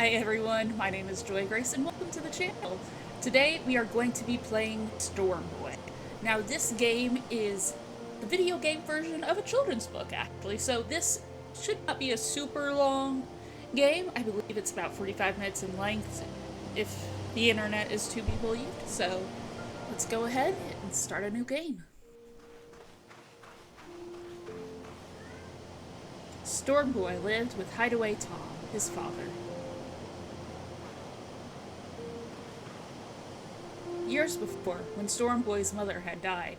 Hi everyone, my name is Joy Grace and welcome to the channel. Today we are going to be playing Storm Boy. Now this game is the video game version of a children's book actually, so this should not be a super long game. I believe it's about 45 minutes in length if the internet is to be believed, so let's go ahead and start a new game. Storm Boy lived with Hideaway Tom, his father. Years before, when Storm Boy's mother had died,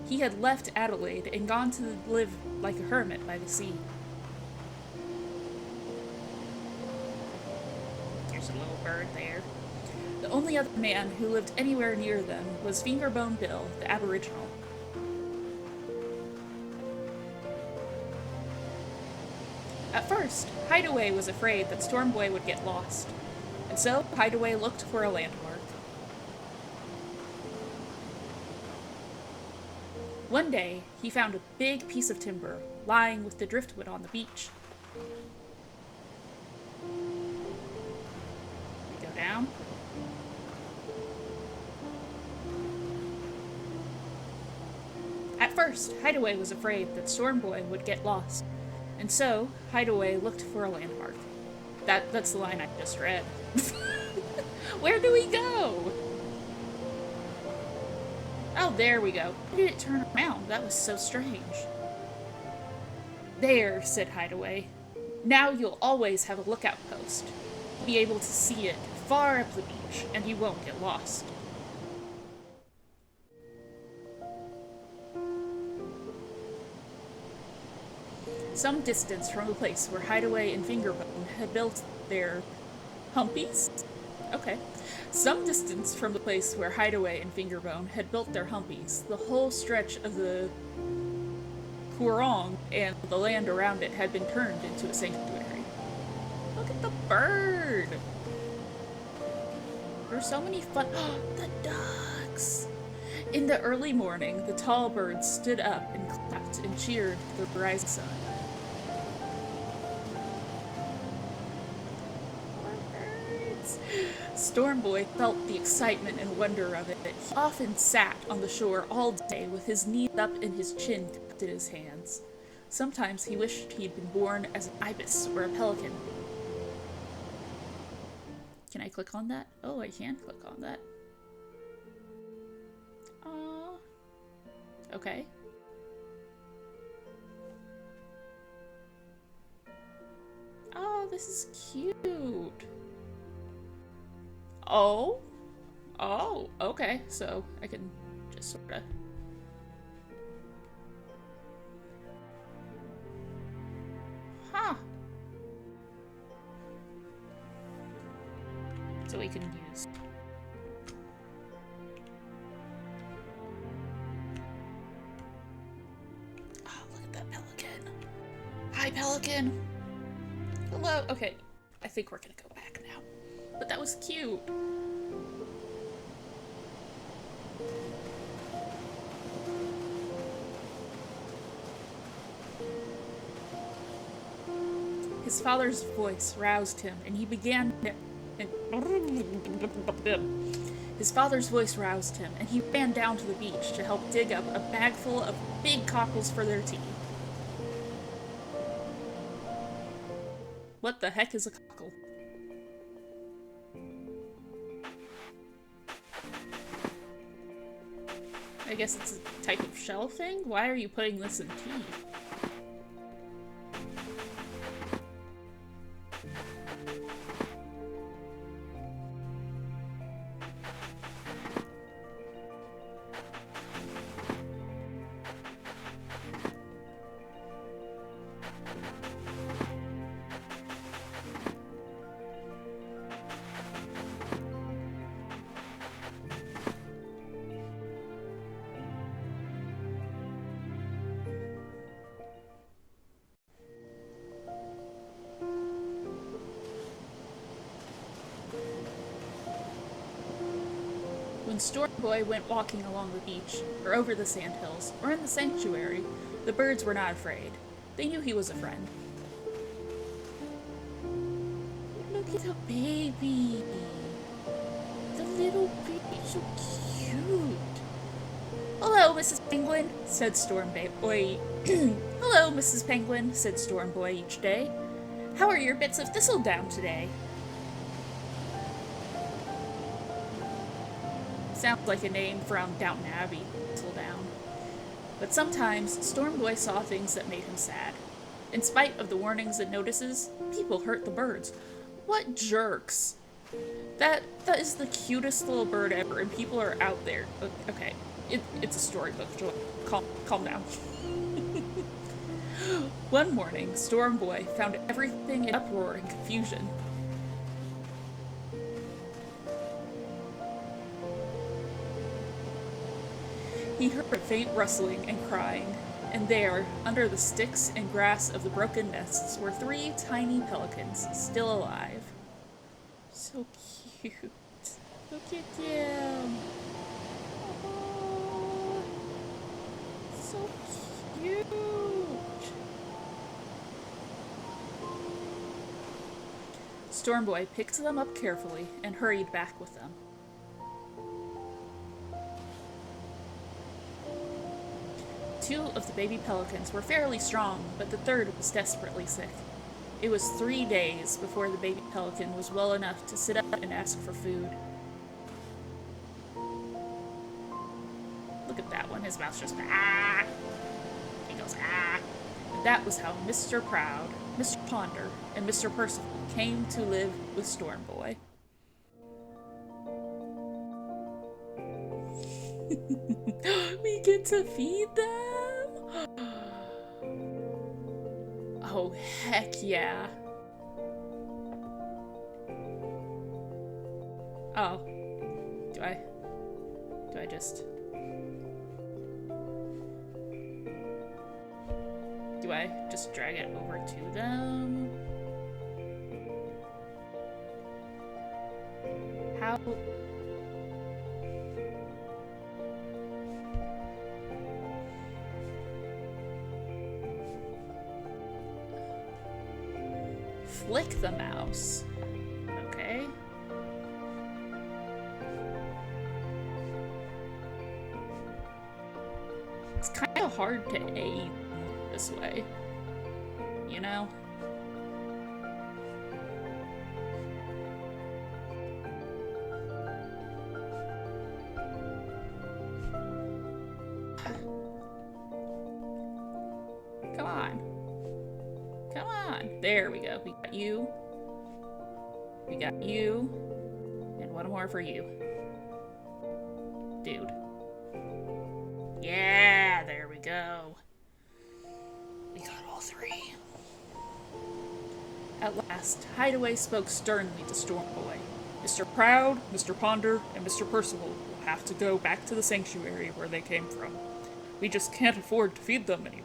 he had left Adelaide and gone to live like a hermit by the sea. There's a little bird there. The only other man who lived anywhere near them was Fingerbone Bill, the Aboriginal. At first, Hideaway was afraid that Storm Boy would get lost, and so Hideaway looked for a landmark. One day, he found a big piece of timber lying with the driftwood on the beach. We go down. At first, Hideaway was afraid that Storm Boy would get lost, and so Hideaway looked for a landmark. That's the line I just read. Where do we go? Oh, there we go. Why did it turn around? That was so strange. There, said Hideaway. Now you'll always have a lookout post. You'll be able to see it far up the beach, and you won't get lost. Some distance from the place where Hideaway and Fingerbone had built their humpies? Okay. Some distance from the place where Hideaway and Fingerbone had built their humpies, the whole stretch of the Coorong and the land around it had been turned into a sanctuary. Look at the bird! There are so many fun— the ducks! In the early morning, the tall birds stood up and clapped and cheered the rising sun. Storm Boy felt the excitement and wonder of it. He often sat on the shore all day with his knees up and his chin tucked in his hands. Sometimes he wished he'd been born as an ibis or a pelican. Can I click on that? Oh, I can click on that. Aww. Okay. Oh, this is cute. Oh? Oh, okay. So I can just sort of... Huh. So we can use... Oh, look at that pelican. Hi, pelican. Hello. Okay. I think we're gonna go back now. But that was cute. His father's voice roused him, and he began... His father's voice roused him, and he ran down to the beach to help dig up a bag full of big cockles for their tea. What the heck is a cockle? I guess it's a type of shell thing? Why are you putting this in tea? When Storm Boy went walking along the beach, or over the sandhills, or in the sanctuary, the birds were not afraid. They knew he was a friend. Look Look at the baby. The little baby, so cute. Hello, Mrs. Penguin, said Storm Boy. Hello, Mrs. Penguin, said Storm Boy each day. How are your bits of thistledown today? Sounds like a name from Downton Abbey, Thistledown. But sometimes, Storm Boy saw things that made him sad. In spite of the warnings and notices, people hurt the birds. What jerks! That is the cutest little bird ever, and people are out there. Okay, it's a storybook. Calm down. One morning, Storm Boy found everything in uproar and confusion. He heard a faint rustling and crying, and there, under the sticks and grass of the broken nests, were 3 tiny pelicans, still alive. So cute. Look at them. Oh, so cute. Storm Boy picked them up carefully and hurried back with them. Two of the baby pelicans were fairly strong, but the third was desperately sick. It was 3 days before the baby pelican was well enough to sit up and ask for food. Look at that one, his mouth's just ah! He goes ah! And that was how Mr. Proud, Mr. Ponder, and Mr. Percival came to live with Storm Boy. We get to feed them? Oh, heck yeah. Oh. Do I just... Do I just drag it over to them? How... Flick the mouse. Okay. It's kind of hard to aim this way, you know? Come on. Come on. There we go. We got you. We got you. And one more for you. Dude. Yeah, there we go. We got all 3. At last, Hideaway spoke sternly to Storm Boy. Mr. Proud, Mr. Ponder, and Mr. Percival will have to go back to the sanctuary where they came from. We just can't afford to feed them anymore.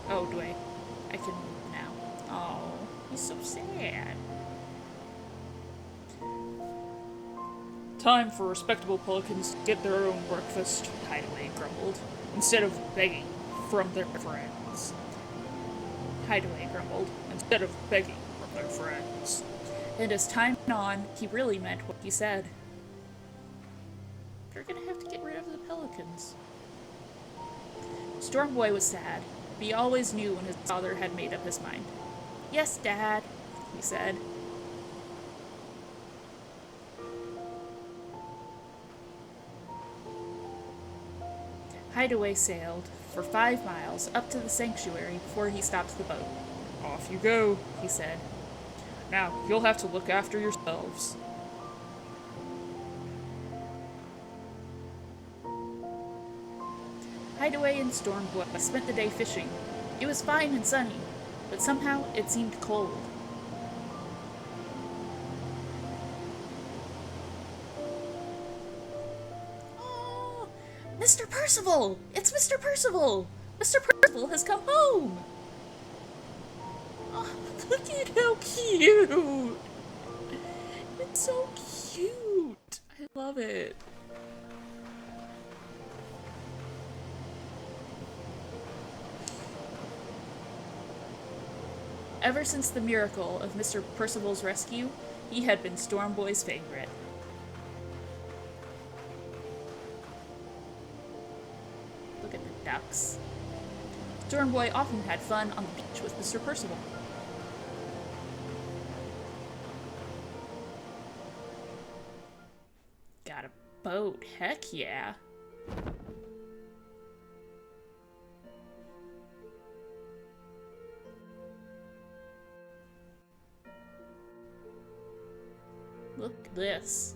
Oh, do I can move now. Oh, he's so sad. Time for respectable pelicans to get their own breakfast, Hideaway grumbled, instead of begging from their friends. Hideaway grumbled, instead of begging from their friends. And as time went on, he really meant what he said. You're gonna have to get rid of the pelicans. Storm Boy was sad. He always knew when his father had made up his mind. Yes, Dad, he said. Hideaway sailed for 5 miles up to the sanctuary before he stopped the boat. Off you go, he said. Now, you'll have to look after yourselves. Hideaway and Storm Boy spent the day fishing. It was fine and sunny, but somehow it seemed cold. Oh, Mr. Percival! It's Mr. Percival! Mr. Percival has come home! Oh, look at how cute! It's so cute! I love it. Ever since the miracle of Mr. Percival's rescue, he had been Storm Boy's favorite. Look at the ducks. Storm Boy often had fun on the beach with Mr. Percival. Got a boat, heck yeah. Look at this.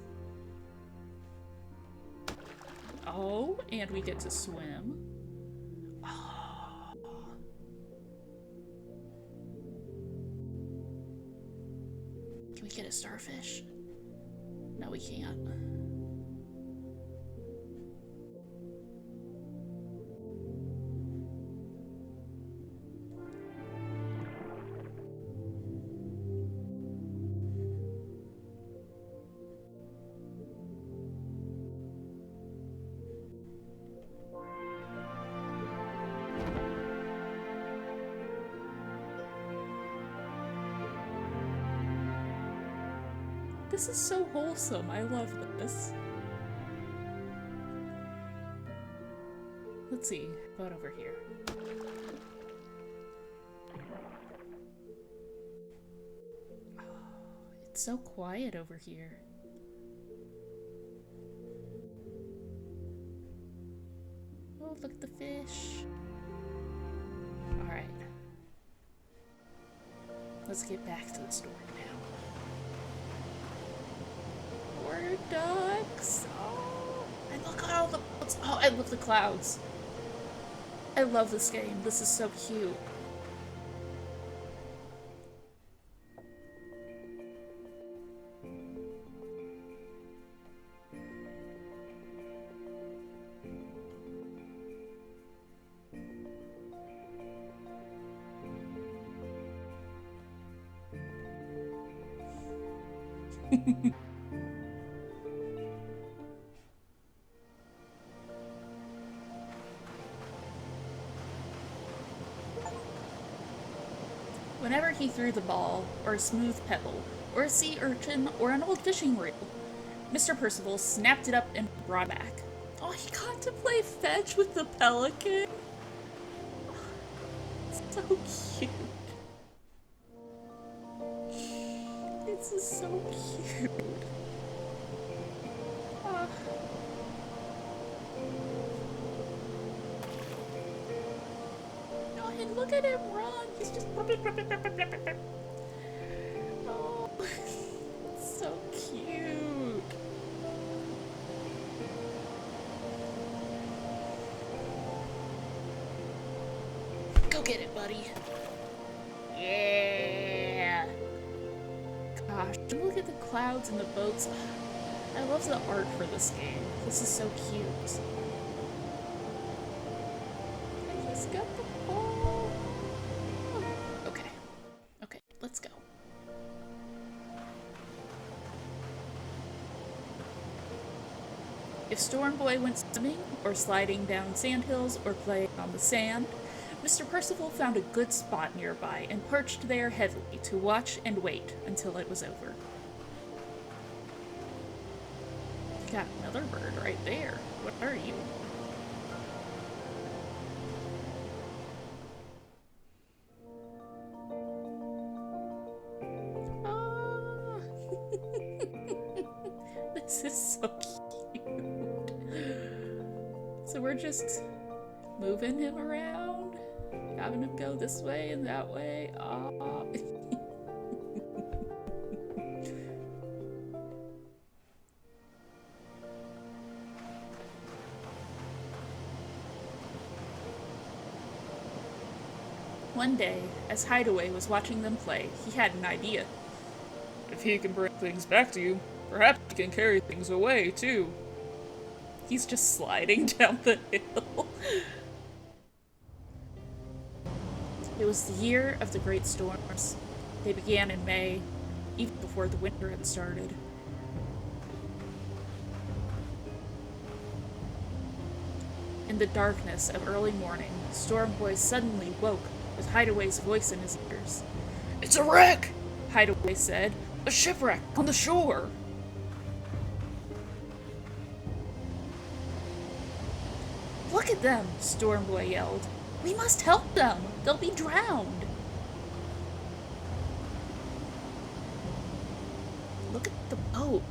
Oh, and we get to swim. Oh. Can we get a starfish? No, we can't. This is so wholesome. I love this. Let's see. How about over here? Oh, it's so quiet over here. Oh, look at the fish. Alright. Let's get back to the story now. More ducks. Oh, and look at all the boats. Oh, I love the clouds. I love this game. This is so cute. Whenever he threw the ball, or a smooth pebble, or a sea urchin, or an old fishing reel, Mr. Percival snapped it up and brought it back. Oh, he got to play fetch with the pelican? So cute. This is so cute. Oh. Oh, and look at him run. He's just... Oh, so cute. Go get it, buddy. Yeah. Gosh, look at the clouds and the boats. I love the art for this game. This is so cute. I just got the ball. Okay. Okay, let's go. If Storm Boy went swimming, or sliding down sandhills, or playing on the sand, Mr. Percival found a good spot nearby and perched there heavily to watch and wait until it was over. Got another bird right there. What are you? Ah. This is so cute. So we're just moving him around, having him go this way and that way. Ah. One day, as Hideaway was watching them play, he had an idea. If he can bring things back to you, perhaps he can carry things away, too. He's just sliding down the hill. It was the year of the great storms. They began in May, even before the winter had started. In the darkness of early morning, Storm Boy suddenly woke with Hideaway's voice in his ears. It's a wreck, Hideaway said. A shipwreck on the shore. Look at them, Stormboy yelled. We must help them. They'll be drowned. Look at the boat.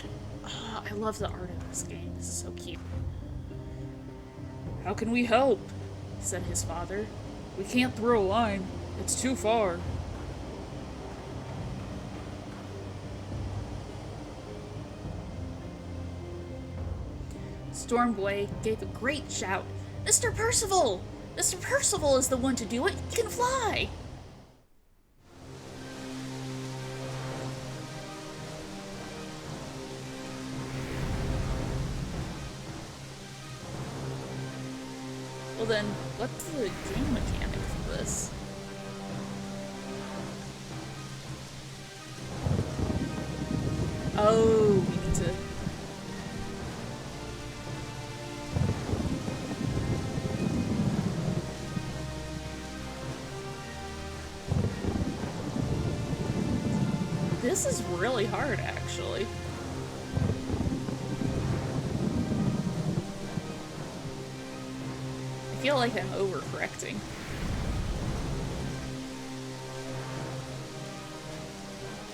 Oh, I love the art of this game. This is so cute. How can we help? Said his father. We can't throw a line. It's too far. Stormboy gave a great shout. Mr. Percival! Mr. Percival is the one to do it. He can fly! Well then, what's the game mechanic for this? Oh, we need to... This is really hard, actually. I feel like I'm overcorrecting.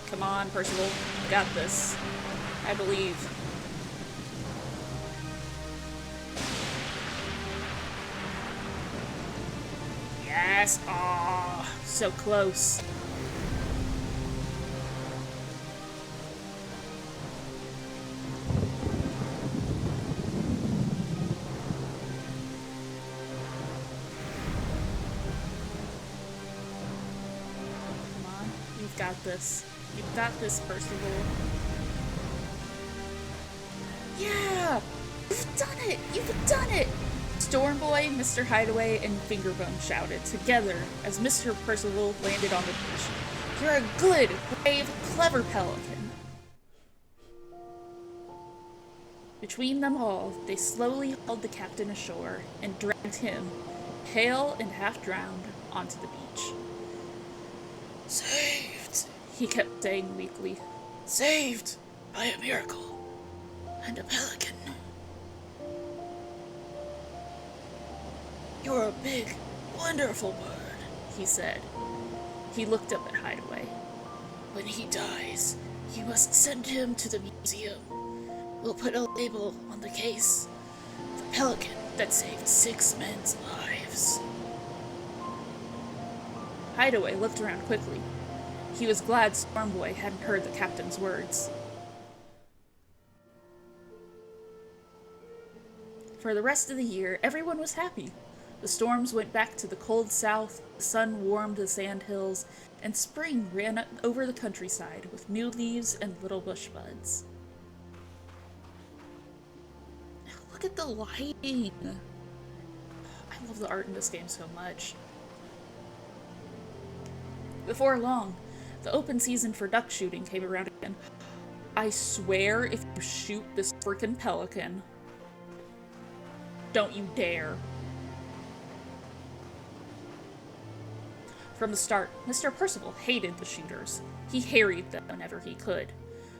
Come on, Percival. You got this. I believe. Yes! Ah, so close. You've got this. You've got this, Percival. Yeah! You've done it! You've done it! Stormboy, Mr. Hideaway, and Fingerbone shouted together as Mr. Percival landed on the beach. You're a good, brave, clever pelican. Between them all, they slowly hauled the captain ashore and dragged him, pale and half-drowned, onto the beach. Saved, he kept saying weakly. Saved by a miracle and a pelican. You're a big, wonderful bird, he said. He looked up at Hideaway. When he dies, you must send him to the museum. We'll put a label on the case. The pelican that saved 6 men's lives. Hideaway looked around quickly. He was glad Stormboy hadn't heard the captain's words. For the rest of the year, everyone was happy. The storms went back to the cold south, the sun warmed the sandhills, and spring ran over the countryside with new leaves and little bush buds. Look at the lighting! I love the art in this game so much. Before long, the open season for duck shooting came around again. I swear if you shoot this frickin' pelican, don't you dare. From the start, Mr. Percival hated the shooters. He harried them whenever he could.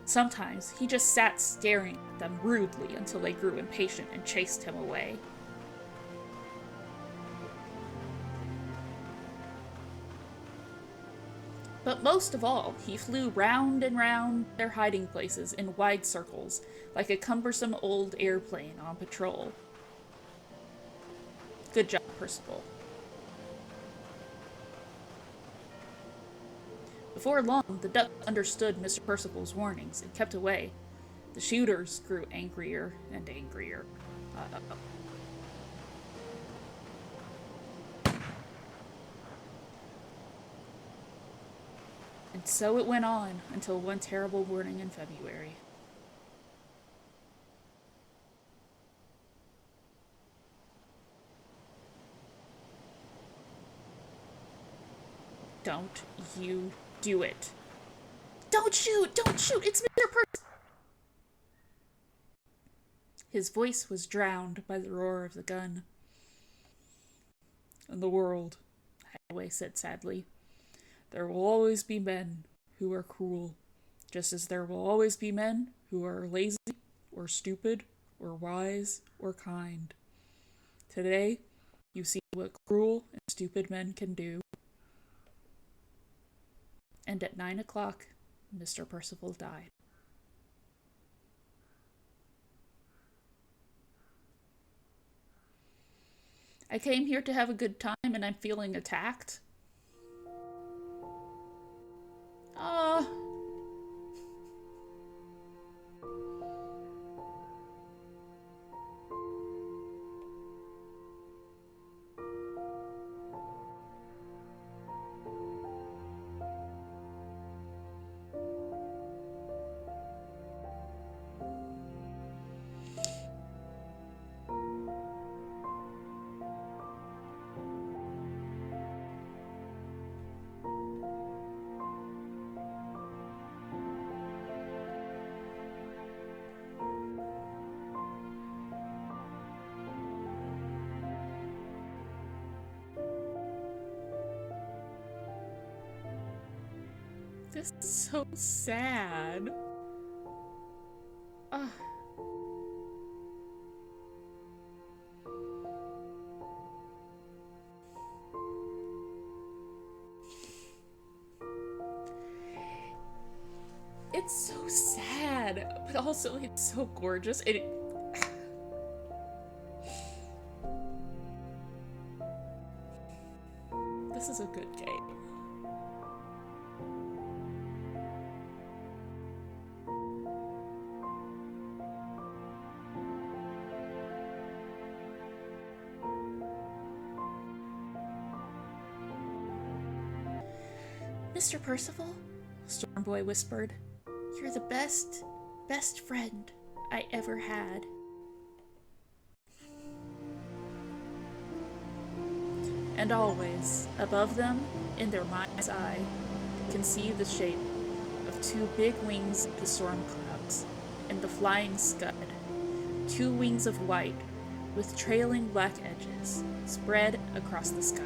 Sometimes he just sat staring at them rudely until they grew impatient and chased him away. But most of all, he flew round and round their hiding places in wide circles, like a cumbersome old airplane on patrol. Good job, Percival. Before long, the ducks understood Mr. Percival's warnings and kept away. The shooters grew angrier and angrier. And so it went on until one terrible morning in February. Don't you do it. Don't shoot! Don't shoot! It's Mr. Percival! His voice was drowned by the roar of the gun. And the world, Hideaway said sadly. There will always be men who are cruel, just as there will always be men who are lazy, or stupid, or wise, or kind. Today, you see what cruel and stupid men can do. And at 9 o'clock, Mr. Percival died. I came here to have a good time and I'm feeling attacked. Ah. This is so sad. Ugh. It's so sad, but also it's so gorgeous. This is a good game. Mr. Percival, Stormboy whispered, you're the best friend I ever had. And always, above them, in their mind's eye, can see the shape of two big wings of the storm clouds and the flying scud, 2 wings of white with trailing black edges spread across the sky.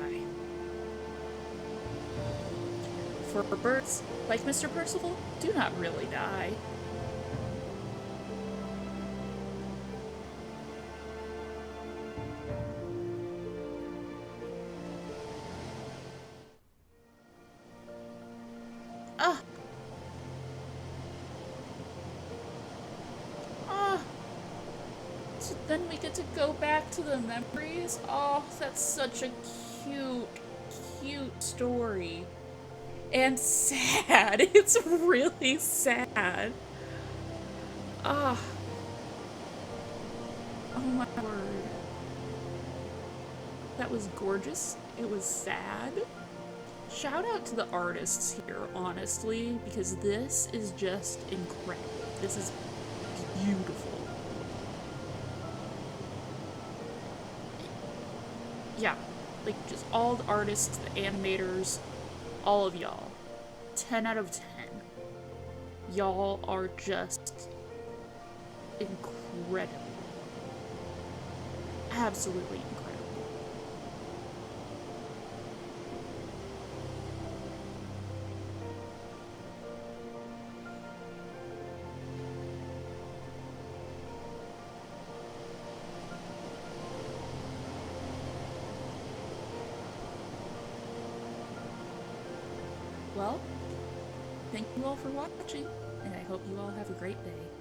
For birds, like Mr. Percival, do not really die. Ah! Ah! So then we get to go back to the memories? Oh, that's such a cute story. And sad. It's really sad. Ah. Oh my word. That was gorgeous. It was sad. Shout out to the artists here, honestly, because this is just incredible. This is beautiful. Yeah, like just all the artists, the animators, all of y'all. 10 out of 10. Y'all are just incredible. Absolutely incredible. Well, thank you all for watching, and I hope you all have a great day.